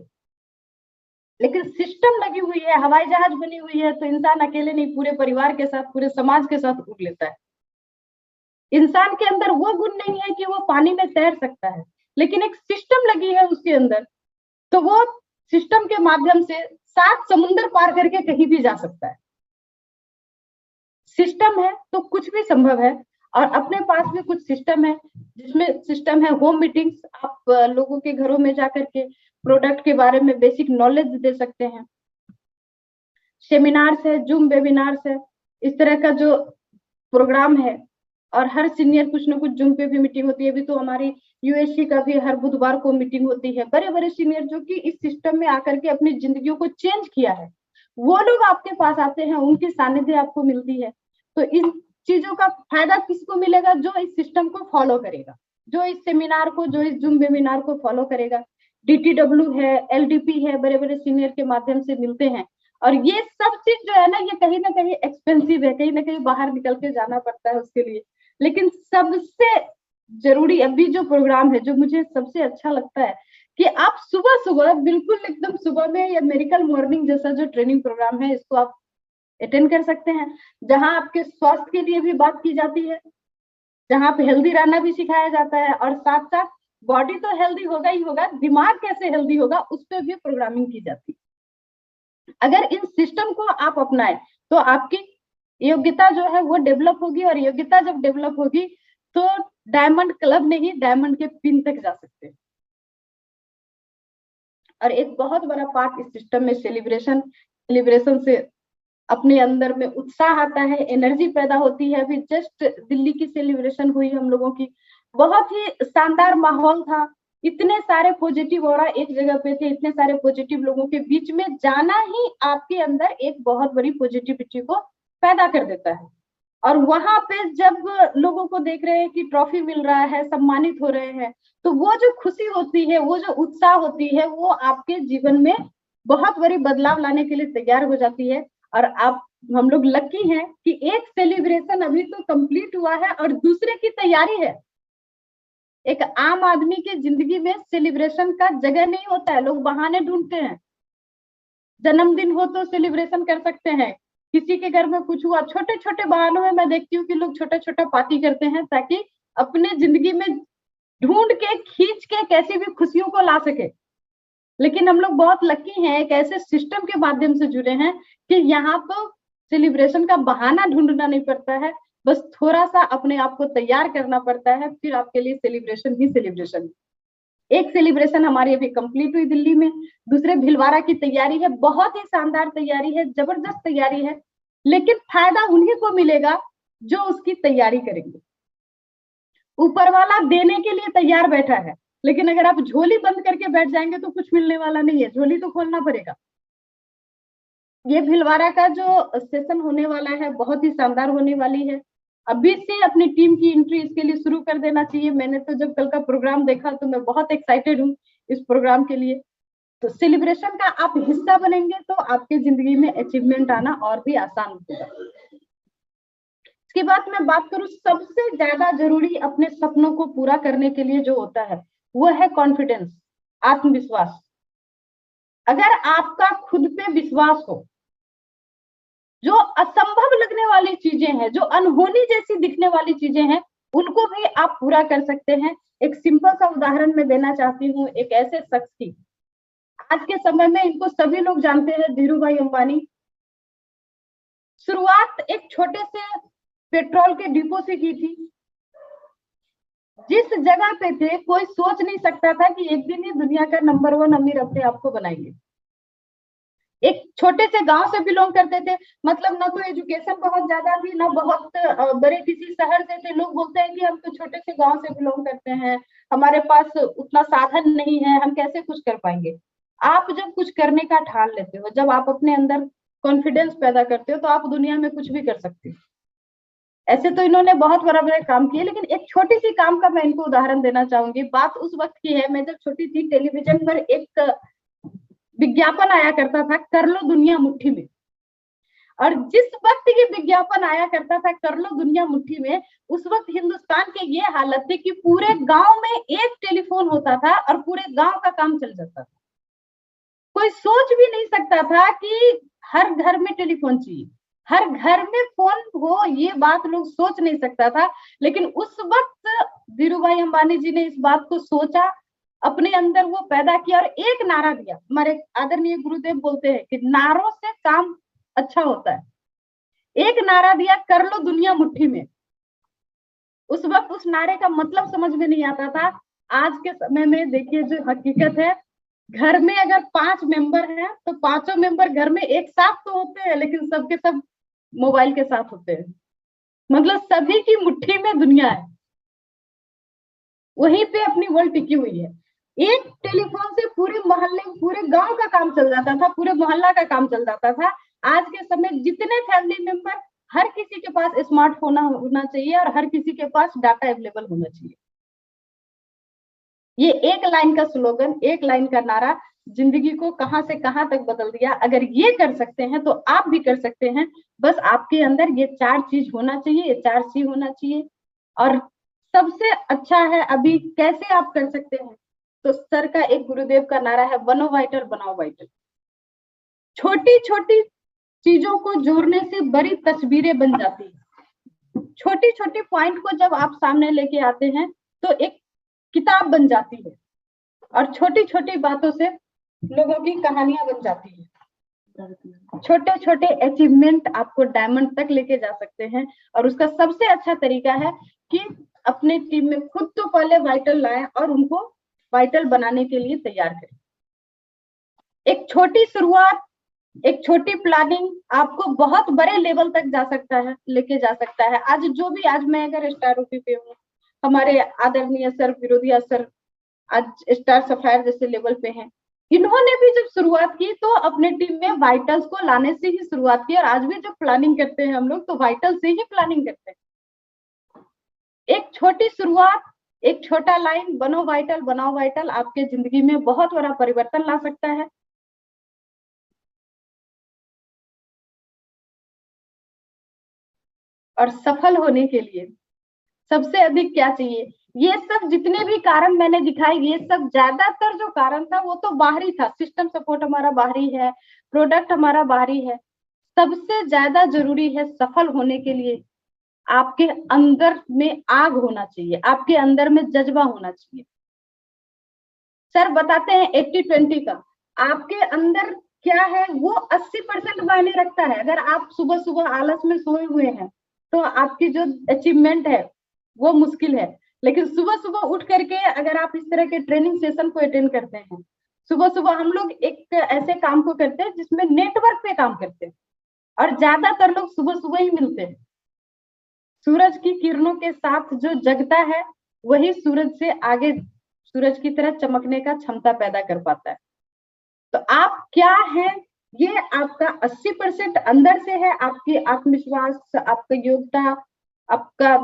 लेकिन सिस्टम लगी हुई है, हवाई जहाज बनी हुई है, तो इंसान अकेले नहीं, पूरे परिवार के साथ, पूरे समाज के साथ उड़ लेता है। इंसान के अंदर वो गुण नहीं है कि वो पानी में तैर सकता है, लेकिन एक सिस्टम लगी है उसके अंदर, तो वो सिस्टम के माध्यम से 7 समुंदर पार करके कहीं भी जा सकता है। सिस्टम है तो कुछ भी संभव है। और अपने पास भी कुछ सिस्टम है, जिसमें सिस्टम है होम मीटिंग्स। आप लोगों के घरों में जाकर के प्रोडक्ट के बारे में बेसिक नॉलेज दे सकते हैं। सेमिनार्स है, जूम वेबिनार्स है, इस तरह का जो प्रोग्राम है। और हर सीनियर कुछ ना कुछ जूम पे भी मीटिंग होती है। अभी तो हमारी यूएससी का भी हर बुधवार को मीटिंग होती है। बड़े बड़े सीनियर जो कि इस सिस्टम में आकर के अपनी जिंदगियों को चेंज किया है, वो लोग आपके पास आते हैं, उनकी सानिध्य आपको मिलती है। तो इन चीजों का फायदा किसको मिलेगा? जो इस सिस्टम को फॉलो करेगा, जो इस सेमिनार को, जो इस जूम वेबिनार को फॉलो करेगा। डीटीडब्ल्यू है, एलडीपी है, बड़े बड़े सीनियर के माध्यम से मिलते हैं। और ये सब चीज जो है ना कहीं एक्सपेंसिव है, कहीं ना कहीं बाहर निकल के जाना पड़ता है उसके लिए। लेकिन सबसे जरूरी अभी जो प्रोग्राम है, जो मुझे सबसे अच्छा लगता है, कि आप सुबह सुबह बिल्कुल एकदम सुबह में, या मेरिकल मॉर्निंग जैसा जो ट्रेनिंग प्रोग्राम है, इसको आप अटेंड कर सकते हैं, जहां आपके स्वास्थ्य के लिए भी बात की जाती है, जहां पे हेल्दी रहना भी सिखाया जाता है, और साथ साथ बॉडी तो हेल्दी होगा ही होगा, दिमाग कैसे हेल्दी होगा उस पर भी प्रोग्रामिंग की जाती है। अगर इन सिस्टम को आप अपनाएं तो आपकी योग्यता जो है वो डेवलप होगी, और योग्यता जब डेवलप होगी तो डायमंड क्लब नहीं, डायमंड के पिन तक जा सकते हैं। और एक बहुत बड़ा पार्ट इस सिस्टम में सेलिब्रेशन से अपने अंदर में उत्साह आता है, एनर्जी पैदा होती है। अभी जस्ट दिल्ली की सेलिब्रेशन हुई हम लोगों की, बहुत ही शानदार माहौल था। इतने सारे पॉजिटिव ऑरा एक जगह पे थे, इतने सारे पॉजिटिव लोगों के बीच में जाना ही आपके अंदर एक बहुत बड़ी पॉजिटिविटी को पैदा कर देता है। और वहां पे जब लोगों को देख रहे हैं कि ट्रॉफी मिल रहा है, सम्मानित हो रहे हैं, तो वो जो खुशी होती है, वो जो उत्साह होती है, वो आपके जीवन में बहुत बड़ी बदलाव लाने के लिए तैयार हो जाती है। और आप, हम लोग लकी हैं कि एक सेलिब्रेशन अभी तो कंप्लीट हुआ है और दूसरे की तैयारी है। एक आम आदमी की जिंदगी में सेलिब्रेशन का जगह नहीं होता है, लोग बहाने ढूंढते हैं। जन्मदिन हो तो सेलिब्रेशन कर सकते हैं, किसी के घर में कुछ हुआ, छोटे छोटे बहानों में मैं देखती हूँ कि लोग छोटा छोटा पार्टी करते हैं, ताकि अपने जिंदगी में ढूंढ के खींच के कैसी भी खुशियों को ला सके। लेकिन हम लोग बहुत लकी हैं, एक ऐसे सिस्टम के माध्यम से जुड़े हैं कि यहाँ तो सेलिब्रेशन का बहाना ढूंढना नहीं पड़ता है, बस थोड़ा सा अपने आप को तैयार करना पड़ता है, फिर आपके लिए सेलिब्रेशन ही सेलिब्रेशन। एक सेलिब्रेशन हमारी अभी कंप्लीट हुई दिल्ली में, दूसरे भिलवाड़ा की तैयारी है, बहुत ही शानदार तैयारी है, जबरदस्त तैयारी है। लेकिन फायदा उन्हीं को मिलेगा जो उसकी तैयारी करेंगे। ऊपर वाला देने के लिए तैयार बैठा है, लेकिन अगर आप झोली बंद करके बैठ जाएंगे तो कुछ मिलने वाला नहीं है, झोली तो खोलना पड़ेगा। ये भिलवाड़ा का जो सेशन होने वाला है बहुत ही शानदार होने वाली है। अभी से अपनी टीम की एंट्री इसके लिए शुरू कर देना चाहिए। मैंने तो जब कल का प्रोग्राम देखा तो मैं बहुत एक्साइटेड हूँ इस प्रोग्राम के लिए। तो सेलिब्रेशन का आप हिस्सा बनेंगे तो आपके जिंदगी में अचीवमेंट आना और भी आसान होगा। इसके बाद मैं बात करूं, सबसे ज्यादा जरूरी अपने सपनों को पूरा करने के लिए जो होता है वो है कॉन्फिडेंस, आत्मविश्वास। अगर आपका खुद पे विश्वास हो, जो असंभव लगने वाली चीजें हैं, जो अनहोनी जैसी दिखने वाली चीजें हैं, उनको भी आप पूरा कर सकते हैं। एक सिंपल सा उदाहरण मैं देना चाहती हूँ एक ऐसे शख्स की। आज के समय में इनको सभी लोग जानते हैं, धीरू भाई अंबानी। शुरुआत एक छोटे से पेट्रोल के डिपो से की थी। जिस जगह पे थे कोई सोच नहीं सकता था कि एक दिन ये दुनिया का नंबर 1 अमीर अपने आप को बनाएंगे। एक छोटे से गांव से बिलोंग करते थे, मतलब ना तो एजुकेशन बहुत ज्यादा थी, ना बहुत बड़े किसी शहर से थे। लोग बोलते हैं कि हम तो छोटे से गांव से बिलोंग करते हैं, हमारे पास उतना साधन नहीं है, हम कैसे कुछ कर पाएंगे। आप जब कुछ करने का ठान लेते हो, जब आप अपने अंदर कॉन्फिडेंस पैदा करते हो, तो आप दुनिया में कुछ भी कर सकते हो। ऐसे तो इन्होंने बहुत बड़ा बड़ा काम किए, लेकिन एक छोटी सी काम का मैं इनको उदाहरण देना चाहूंगी। बात उस वक्त की है, मैं जब छोटी थी, टेलीविजन पर एक विज्ञापन आया करता था, कर लो दुनिया मुट्ठी में। और जिस वक्त ये विज्ञापन आया करता था, कर लो दुनिया मुट्ठी में, उस वक्त हिंदुस्तान की ये हालत थी कि पूरे गांव में एक टेलीफोन होता था और पूरे गांव का काम चल जाता था। कोई सोच भी नहीं सकता था कि हर घर में टेलीफोन चाहिए, हर घर में फोन हो, ये बात लोग सोच नहीं सकता था। लेकिन उस वक्त धीरू भाई अंबानी जी ने इस बात को सोचा, अपने अंदर वो पैदा किया और एक नारा दिया। हमारे आदरणीय गुरुदेव बोलते हैं कि नारों से काम अच्छा होता है। एक नारा दिया, कर लो दुनिया मुट्ठी में। उस वक्त उस नारे का मतलब समझ में नहीं आता था। आज के समय में देखिए जो हकीकत है, घर में अगर 5 मेंबर हैं तो 5 मेंबर घर में एक साथ तो होते हैं, लेकिन सबके सब मोबाइल के साथ होते हैं। मतलब सभी की मुट्ठी में दुनिया है, वहीं पे अपनी वर्ल्ड टिकी हुई है। एक टेलीफोन से पूरे मोहल्ले, पूरे गांव का काम चल जाता था, पूरे मोहल्ला का काम चल जाता था। आज के समय जितने फैमिली मेंबर, हर किसी के पास स्मार्टफोन होना चाहिए और हर किसी के पास डाटा अवेलेबल होना चाहिए। ये एक लाइन का स्लोगन, एक लाइन का नारा जिंदगी को कहां से कहां तक बदल दिया। अगर ये कर सकते हैं तो आप भी कर सकते हैं। बस आपके अंदर ये 4 चीज होना चाहिए, ये 4 सी होना चाहिए। और सबसे अच्छा है अभी कैसे आप कर सकते हैं, तो सर का एक गुरुदेव का नारा है, बनो वाइटल बनाओ वाइटल। छोटी छोटी चीजों को जोड़ने से बड़ी तस्वीरें बन जाती है। छोटी छोटी पॉइंट को जब आप सामने लेके आते हैं तो एक किताब बन जाती है, और छोटी छोटी बातों से लोगों की कहानियां बन जाती है। छोटे छोटे अचीवमेंट आपको डायमंड तक लेके जा सकते हैं। और उसका सबसे अच्छा तरीका है कि अपने टीम में खुद तो पहले वाइटल लाएं और उनको वाइटल बनाने के लिए तैयार करें। एक छोटी शुरुआत, एक छोटी प्लानिंग आपको बहुत बड़े लेवल तक जा सकता है, लेके जा सकता है। आज जो भी, आज मैं अगर स्टार ओपी पे हूँ, हमारे आदरणीय सर विरोधिया सर आज स्टार सफायर जैसे लेवल पे हैं। इन्होंने भी जब शुरुआत की तो अपने टीम में वाइटल्स को लाने से ही शुरुआत की, और आज भी जब प्लानिंग करते हैं हम लोग तो वाइटल से ही प्लानिंग करते हैं। एक छोटी शुरुआत, एक छोटा लाइन, बनो वाइटल बनाओ वाइटल, आपके जिंदगी में बहुत बड़ा परिवर्तन ला सकता है। और सफल होने के लिए सबसे अधिक क्या चाहिए, ये सब जितने भी कारण मैंने दिखाए, ये सब ज्यादातर जो कारण था वो तो बाहरी था। सिस्टम सपोर्ट हमारा बाहरी है, प्रोडक्ट हमारा बाहरी है। सबसे ज्यादा जरूरी है सफल होने के लिए आपके अंदर में आग होना चाहिए, आपके अंदर में जज्बा होना चाहिए। सर बताते हैं 80-20 का, आपके अंदर क्या है वो 80% मायने रखता है। अगर आप सुबह सुबह आलस में सोए हुए हैं तो आपकी जो अचीवमेंट है वो मुश्किल है। लेकिन सुबह सुबह उठ करके अगर आप इस तरह के ट्रेनिंग सेशन को अटेंड करते हैं, सुबह सुबह हम लोग एक ऐसे काम को करते हैं जिसमें नेटवर्क पे काम करते हैं, और ज्यादातर लोग सुबह सुबह ही मिलते हैं। सूरज की किरणों के साथ जो जगता है वही सूरज से आगे सूरज की तरह चमकने का क्षमता पैदा कर पाता है। तो आप क्या है, ये आपका 80% अंदर से है, आपकी आत्मविश्वास, आपका योग्यता, आपका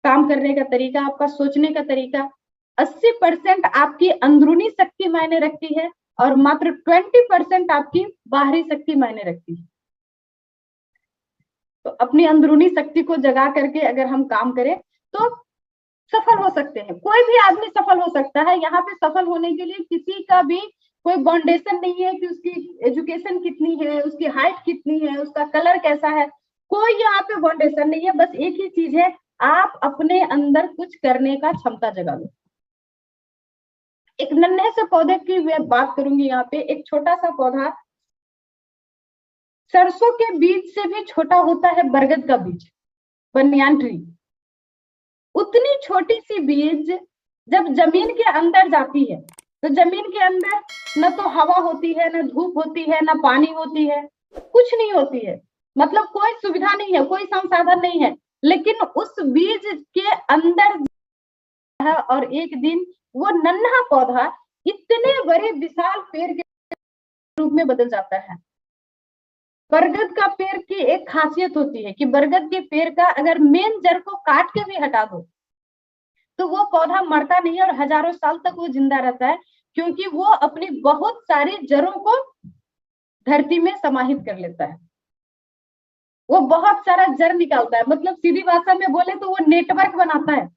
काम करने का तरीका, आपका सोचने का तरीका। 80% आपकी अंदरूनी शक्ति मायने रखती है और मात्र 20% आपकी बाहरी शक्ति मायने रखती है। तो अपनी अंदरूनी शक्ति को जगा करके अगर हम काम करें तो सफल हो सकते हैं। कोई भी आदमी सफल हो सकता है। यहाँ पे सफल होने के लिए किसी का भी कोई बाउंडेशन नहीं है कि उसकी एजुकेशन कितनी है, उसकी हाइट कितनी है, उसका कलर कैसा है, कोई यहाँ पे बाउंडेशन नहीं है। बस एक ही चीज है, आप अपने अंदर कुछ करने का क्षमता जगा लो। एक नन्हे से पौधे की मैं बात करूंगी यहाँ पे। एक छोटा सा पौधा, सरसों के बीज से भी छोटा होता है बरगद का बीज, बनियान ट्री। उतनी छोटी सी बीज जब जमीन के अंदर जाती है तो जमीन के अंदर न तो हवा होती है, न धूप होती है, न पानी होती है, कुछ नहीं होती है, मतलब कोई सुविधा नहीं है, कोई संसाधन नहीं है, लेकिन उस बीज के अंदर है और एक दिन वो नन्हा पौधा इतने बड़े विशाल पेड़ के रूप में बदल जाता है। बरगद का पेड़ की एक खासियत होती है कि बरगद के पेड़ का अगर मेन जड़ को काट के भी हटा दो तो वो पौधा मरता नहीं और हजारों साल तक वो जिंदा रहता है, क्योंकि वो अपनी बहुत सारी जड़ों को धरती में समाहित कर लेता है। वो बहुत सारा जड़ निकालता है, मतलब सीधी भाषा में बोले तो वो नेटवर्क बनाता है,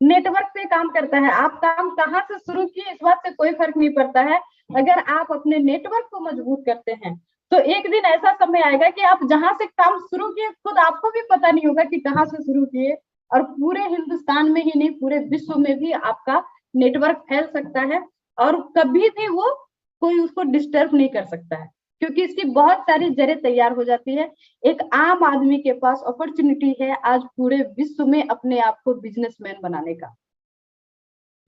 नेटवर्क पे काम करता है। आप काम कहाँ से शुरू किए इस बात से कोई फर्क नहीं पड़ता है, अगर आप अपने नेटवर्क को मजबूत करते हैं तो एक दिन ऐसा समय आएगा कि आप जहां से काम शुरू किए खुद आपको भी पता नहीं होगा कि कहाँ से शुरू किए, और पूरे हिंदुस्तान में ही नहीं पूरे विश्व में भी आपका नेटवर्क फैल सकता है और कभी भी वो कोई उसको डिस्टर्ब नहीं कर सकता है, क्योंकि इसकी बहुत सारी जड़ें तैयार हो जाती है। एक आम आदमी के पास अपॉर्चुनिटी है आज पूरे विश्व में अपने आप को बिजनेसमैन बनाने का,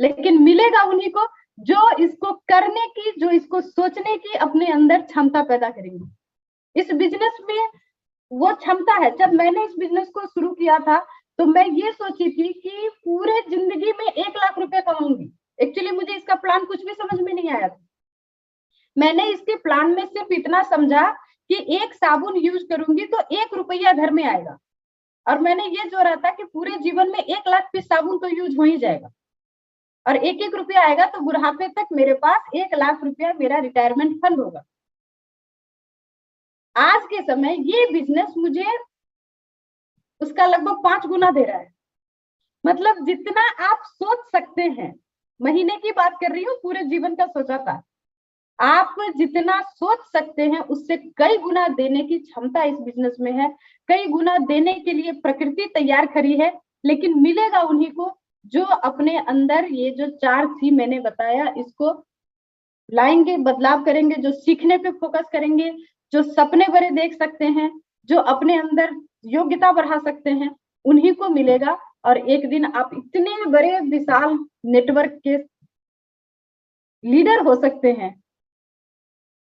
लेकिन मिलेगा उन्हीं को जो इसको करने की, जो इसको सोचने की अपने अंदर क्षमता पैदा करेंगे। इस बिजनेस में वो क्षमता है। जब मैंने इस बिजनेस को शुरू किया था तो मैं ये सोची थी कि पूरे जिंदगी में 1 लाख रुपए कमाऊंगी। एक्चुअली मुझे इसका प्लान कुछ भी समझ में नहीं आया था। मैंने इसके प्लान में सिर्फ इतना समझा कि एक साबुन यूज करूंगी तो 1 रुपया घर में आएगा, और मैंने ये जोड़ा था कि पूरे जीवन में 1 लाख पीस साबुन तो यूज हो ही जाएगा और 1-1 रुपया आएगा, तो बुढ़ापे तक मेरे पास 1 लाख रुपया मेरा रिटायरमेंट फंड होगा। आज के समय ये बिजनेस मुझे उसका लगभग 5 गुना दे रहा है। मतलब जितना आप सोच सकते हैं, महीने की बात कर रही हूँ, पूरे जीवन का सोचा था, आप जितना सोच सकते हैं उससे कई गुना देने की क्षमता इस बिजनेस में है। कई गुना देने के लिए प्रकृति तैयार खड़ी है, लेकिन मिलेगा उन्हीं को जो अपने अंदर ये जो 4C मैंने बताया इसको लाएंगे, बदलाव करेंगे, जो सीखने पे फोकस करेंगे, जो सपने बड़े देख सकते हैं, जो अपने अंदर योग्यता बढ़ा सकते हैं, उन्हीं को मिलेगा। और एक दिन आप इतने बड़े विशाल नेटवर्क के लीडर हो सकते हैं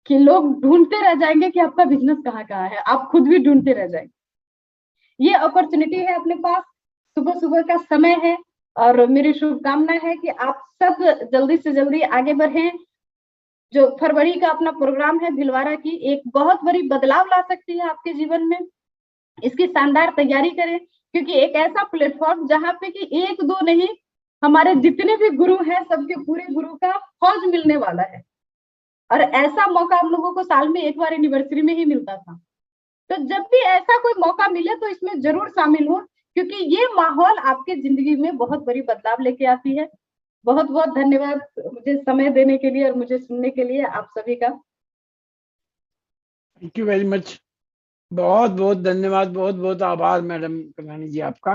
कि लोग ढूंढते रह जाएंगे कि आपका बिजनेस कहाँ कहाँ है, आप खुद भी ढूंढते रह जाएंगे। ये अपॉर्चुनिटी है अपने पास, सुबह सुबह का समय है और मेरी शुभकामना है कि आप सब जल्दी से जल्दी आगे बढ़ें। जो फरवरी का अपना प्रोग्राम है भिलवाड़ा की, एक बहुत बड़ी बदलाव ला सकती है आपके जीवन में। इसकी शानदार तैयारी करें, क्योंकि एक ऐसा प्लेटफॉर्म जहाँ पे कि 1-2 नहीं, हमारे जितने भी गुरु हैं सबके पूरे गुरु का फौज मिलने वाला है। और ऐसा मौका हम लोगों को साल में एक बार एनिवर्सरी में ही मिलता था। तो जब भी ऐसा कोई मौका मिले तो इसमें जरूर शामिल हो, क्योंकि ये माहौल आपके जिंदगी में बहुत बड़ी बदलाव लेके आती है। बहुत बहुत धन्यवाद मुझे समय देने के लिए और मुझे सुनने के लिए आप सभी का। Thank you very much. बहुत बहुत धन्यवाद, बहुत बहुत आभार मैडम कल्याणी जी आपका।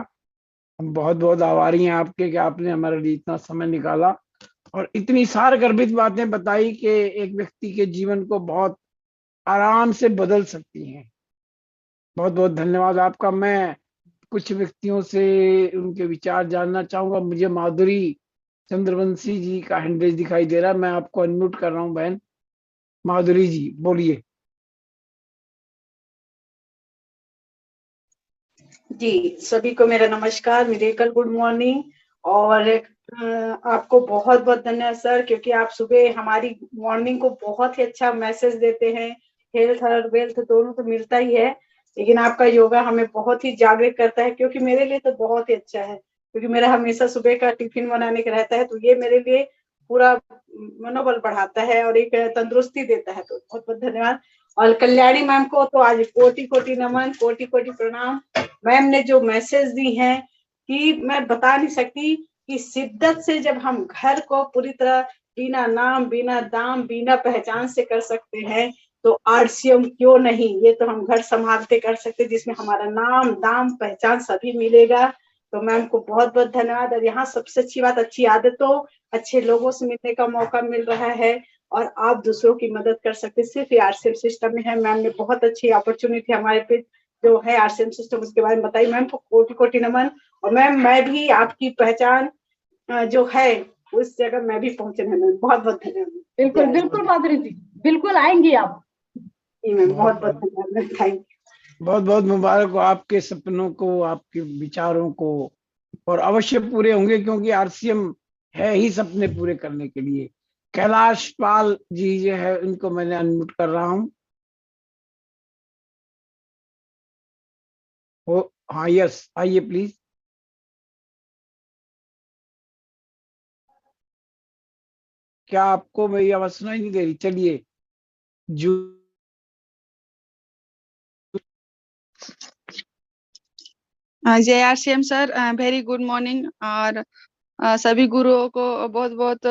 हम बहुत बहुत आभारी हैं आपके कि आपने हमारे लिए इतना समय निकाला और इतनी सारगर्भित बातें बताई कि एक व्यक्ति के जीवन को बहुत आराम से बदल सकती हैं। बहुत बहुत धन्यवाद आपका। मैं कुछ व्यक्तियों से उनके विचार जानना चाहूंगा। मुझे माधुरी चंद्रवंशी जी का हैंडल दिखाई दे रहा है, मैं आपको अनम्यूट कर रहा हूं। बहन माधुरी जी बोलिए। जी, सभी को मेरा नमस्कार, मिरेकल गुड मॉर्निंग। और आपको बहुत बहुत धन्यवाद सर, क्योंकि आप सुबह हमारी मॉर्निंग को बहुत ही अच्छा मैसेज देते हैं। हेल्थ और वेल्थ दोनों तो मिलता ही है, लेकिन आपका योगा हमें बहुत ही जागृत करता है, क्योंकि मेरे लिए तो बहुत ही अच्छा है, क्योंकि मेरा हमेशा सुबह का टिफिन बनाने का रहता है। तो ये मेरे लिए पूरा मनोबल बढ़ाता है और एक तंदुरुस्ती देता है। तो बहुत बहुत धन्यवाद। और कल्याणी मैम को तो आज कोटि कोटि नमन, कोटि कोटि प्रणाम। मैम ने जो मैसेज दी है कि मैं बता नहीं सकती कि शिद्दत से जब हम घर को पूरी तरह बिना नाम, बिना दाम, बिना पहचान से कर सकते हैं, तो RCM क्यों नहीं, ये तो हम घर संभालते कर सकते, जिसमें हमारा नाम, दाम, पहचान सभी मिलेगा। तो मैम को बहुत बहुत धन्यवाद। और यहाँ सबसे अच्छी बात, अच्छी आदतों, अच्छे लोगों से मिलने का मौका मिल रहा है और आप दूसरों की मदद कर सकते सिर्फ RCM सिस्टम में है। मैम ने बहुत अच्छी अपॉर्चुनिटी हमारे पे जो है RCM सिस्टम, उसके बारे में बताई। मैम को कोटि कोटि नमन। और मैम मैं भी आपकी पहचान जो है उस जगह मैं भी पहुंचे मैम। बहुत बहुत धन्यवाद। बिल्कुल बिल्कुल माधुरी जी, बिल्कुल आएंगी आप। जी मैम, बहुत बहुत धन्यवाद। Thank you. बहुत बहुत मुबारक हो आपके सपनों को, आपके विचारों को, और अवश्य पूरे होंगे, क्योंकि आरसीएम है ही सपने पूरे करने के लिए। कैलाश पाल जी जो है, इनको मैंने अनम्यूट कर रहा हूँ। हाँ, यस, आइए प्लीज। क्या आपको मेरी आवाज सुनाई नहीं दे रही? चलिए जू जय RCM sir, very good morning. और सभी गुरुओं को बहुत बहुत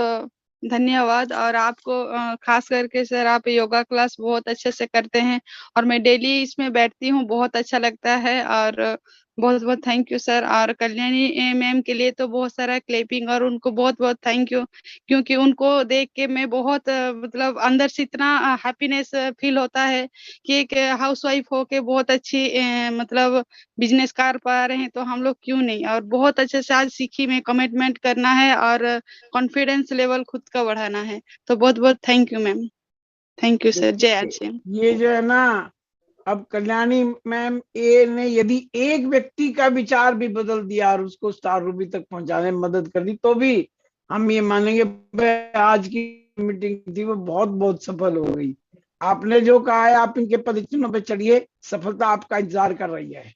धन्यवाद। और आपको खास करके सर, आप योगा क्लास बहुत अच्छे से करते हैं और मैं डेली इसमें बैठती हूँ, बहुत अच्छा लगता है। और बहुत बहुत थैंक यू सर। और कल्याणी मैम के लिए तो बहुत सारा क्लेपिंग, और उनको बहुत बहुत थैंक यू, क्योंकि उनको देख के मैं बहुत मतलब अंदर से इतना हैप्पीनेस फील होता है कि एक हाउसवाइफ होके बहुत अच्छी मतलब बिजनेस कर पा रहे हैं, तो हम लोग क्यों नहीं। और बहुत अच्छे से आज सीखी मैं, कमिटमेंट करना है और कॉन्फिडेंस लेवल खुद का बढ़ाना है। तो बहुत बहुत thank you ma'am. Thank you sir. जय आरसीएम। ये जो है ना, अब कल्याणी मैम ए ने यदि एक व्यक्ति का विचार भी बदल दिया और उसको स्टार रूबी तक पहुंचाने में मदद कर दी, तो भी हम ये मानेंगे आज की मीटिंग थी वो बहुत बहुत सफल हो गई। आपने जो कहा है, आप इनके पदचिन्हों पे चढ़िए, सफलता आपका इंतजार कर रही है।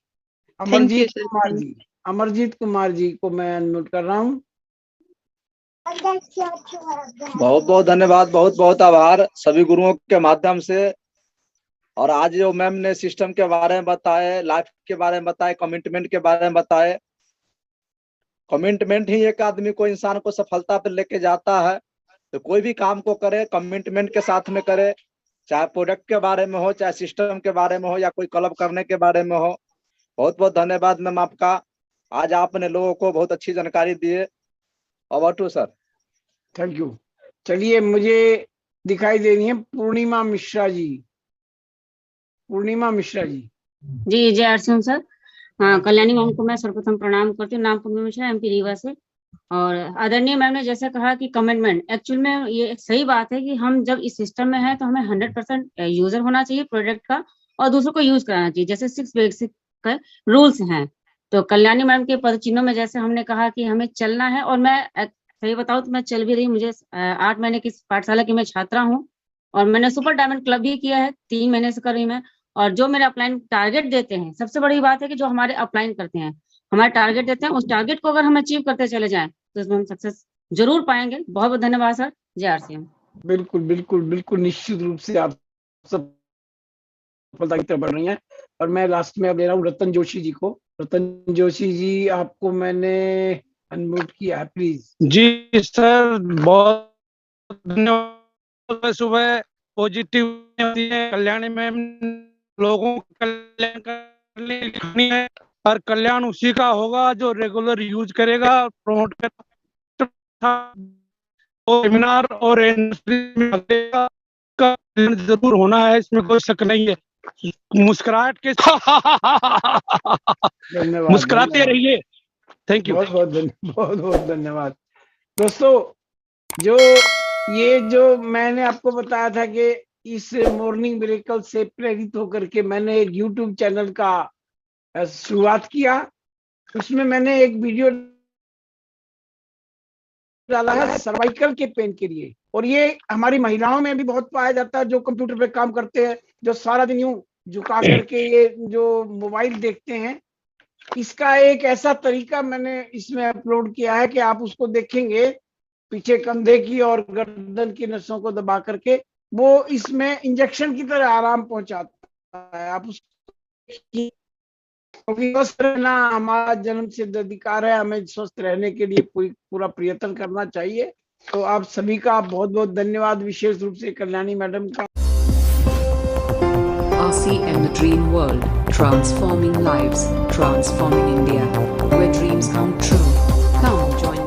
अमरजीत कुमार जी, अमरजीत कुमार जी को मैं अनम्यूट कर रहा हूँ। बहुत बहुत धन्यवाद, बहुत बहुत आभार सभी गुरुओं के माध्यम से। और आज जो मैम ने सिस्टम के बारे में बताए, लाइफ के बारे में बताए, कमिटमेंट के बारे में बताए। कमिटमेंट ही एक आदमी को, इंसान को सफलता पर लेके जाता है। तो कोई भी काम को करे कमिटमेंट के साथ में करे, चाहे प्रोडक्ट के बारे में हो, चाहे सिस्टम के बारे में हो, या कोई क्लब करने के बारे में हो। बहुत बहुत धन्यवाद मैम आपका। आज आपने लोगों को बहुत अच्छी जानकारी दी है। Over to sir. Thank you. चलिए, मुझे दिखाई दे रही है पूर्णिमा मिश्रा जी। पूर्णिमा मिश्रा जी। जी जय आरसीएम सर। हाँ, कल्याणी मैम को मैं सर्वप्रथम प्रणाम करती हूँ। नाम पूर्णिमा मिश्रा, एमपी रीवा से। और आदरणीय मैम ने जैसे कहा कि कमिटमेंट, एक्चुअल में ये एक सही बात है कि हम जब इस सिस्टम में है तो हमें 100% यूजर होना चाहिए प्रोडक्ट का, और दूसरों को यूज कराना चाहिए। जैसे 6 बेसिक रूल्स हैं, तो कल्याणी मैम के पदचिन्हों में जैसे हमने कहा कि हमें चलना है, और मैं सही बताऊं तो मैं चल भी रही हूँ। मुझे 8 महीने की पाठशाला की मैं छात्रा हूँ, और मैंने सुपर डायमंड क्लब भी किया है, 3 महीने से कर रही मैं। और जो मेरे अपलाइन टारगेट देते हैं, सबसे बड़ी बात है कि जो हमारे अपलाइन करते हैं, हमारे टारगेट देते हैं, उस टारगेट को अगर हम अचीव करते चले जाएं तो इसमें हम सक्सेस जरूर पाएंगे। बहुत बहुत धन्यवाद सर। जय आरसीएम। बिल्कुल बिल्कुल बिल्कुल, निश्चित रूप से आप सब सफलता की तरफ बढ़ रही हैं। और मैं लास्ट में अब ले रहा हूँ रतन जोशी जी को। रतन जोशी जी, आपको मैंने अनम्यूट किया है, प्लीज। जी सर, बहुत धन्यवाद। सुबह पॉजिटिव कल्याणी मैम लोगों को कल्याण करने लिखनी है, और कल्याण उसी का होगा जो रेगुलर यूज करेगा, प्रमोट करेगा, सेमिनार और कल्याण जरूर होना है, इसमें कोई शक नहीं है। मुस्कुराहट के धन्यवाद, मुस्कुराते रहिए। Thank you. बहुत बहुत धन्यवाद। दोस्तों, जो मैंने आपको बताया था कि इस मॉर्निंग मिरेकल से प्रेरित होकर के मैंने एक यूट्यूब चैनल का शुरुआत किया। उसमें मैंने एक वीडियो डाला है सर्वाइकल के पेन के लिए, और ये हमारी महिलाओं में भी बहुत पाया जाता है, जो कंप्यूटर पे काम करते हैं, जो सारा दिन यूं झुका करके ये जो मोबाइल देखते हैं। इसका एक ऐसा तरीका मैंने इसमें अपलोड किया है कि आप उसको देखेंगे, पीछे कंधे की और गर्दन की नसों को दबा करके वो इसमें इंजेक्शन की तरह आराम पहुंचाता है। आप उसको, स्वस्थ रहना हमारा जन्म सिद्ध अधिकार है, हमें स्वस्थ रहने के लिए पूरा प्रयत्न करना चाहिए। तो आप सभी का बहुत बहुत धन्यवाद, विशेष रूप से कल्याणी मैडम का। RCM, the dream world, transforming lives, transforming India, where dreams come true. Come join